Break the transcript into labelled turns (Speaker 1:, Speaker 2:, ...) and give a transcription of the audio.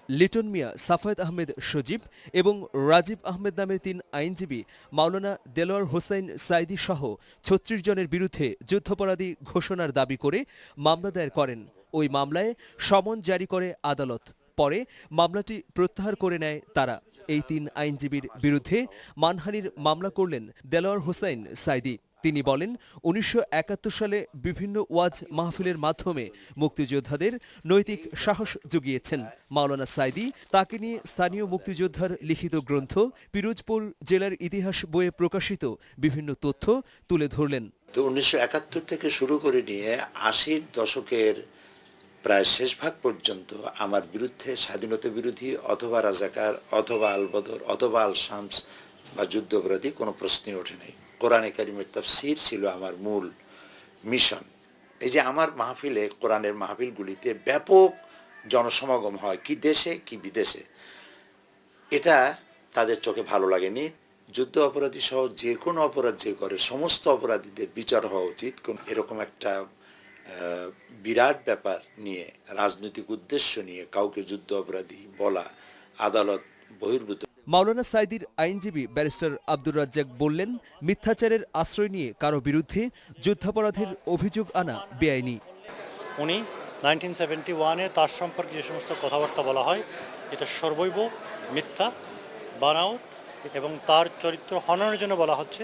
Speaker 1: লিটন মিয়া, সাফায়েত আহমেদ সজীব এবং রাজীব আহমেদ নামের ৩ আইনজীবী মাওলানা দেলোয়ার হোসাইন সাঈদী সহ ৩৬ জনের বিরুদ্ধে যুদ্ধাপরাধী ঘোষণার দাবি করে মামলা দায়ের করেন। ওই মামলায় সমন জারি করে আদালত। পরে মামলাটি প্রত্যাহার করে নেয় তারা। এই ৩ আইনজীবীর বিরুদ্ধে মানহানির মামলা করলেন দেলোয়ার হোসাইন সাঈদী। তিনি বলেন, ১৯৭১ সালে বিভিন্ন ওয়াজ মাহফিলের মাধ্যমে মুক্তিযোদ্ধাদের নৈতিক সাহস জুগিয়েছেন। মাওলানা সাঈদী তাকে নিয়ে স্থানীয় মুক্তিযোদ্ধার লিখিত গ্রন্থ পিরোজপুর জেলার ইতিহাস বইয়ে প্রকাশিত বিভিন্ন তথ্য তুলে ধরলেন।
Speaker 2: তো ১৯৭১ থেকে শুরু করে নিয়ে ৮০-র দশকের প্রায় শেষ ভাগ পর্যন্ত আমার বিরুদ্ধে স্বাধীনতা বিরোধী অথবা রাজাকার অথবা আল বদর অথবা আল শামস বা যুদ্ধাপরাধী কোনো প্রশ্নই ওঠে নাই। কোরআনে কারিমের তাফসীর ছিল আমার মূল মিশন। এই যে আমার মাহফিলে, কোরআনের মাহফিলগুলিতে ব্যাপক জনসমাগম হয়, কি দেশে কি বিদেশে, এটা তাদের চোখে ভালো লাগেনি। যুদ্ধ অপরাধী সহ যে কোনো অপরাধ যে করে সমস্ত অপরাধীদের বিচার হওয়া উচিত। এরকম একটা বিরাট ব্যাপার নিয়ে, রাজনৈতিক উদ্দেশ্য নিয়ে কাউকে যুদ্ধ অপরাধী বলা আদালত বহির্ভূত।
Speaker 1: মাওলানা সাঈদীর আইনজীবী ব্যারিস্টার আব্দুর রাজ্জাক বললেন, মিথ্যাচারের আশ্রয় নিয়ে কারো বিরুদ্ধে যুদ্ধাপরাধের অভিযোগ আনা বেআইনি।
Speaker 3: উনি 1971-এ তার সম্পর্কে যে সমস্ত কথাবার্তা বলা হয়, এটা সর্বৈব মিথ্যা, বানাও এবং তার চরিত্র হননের জন্য বলা হচ্ছে।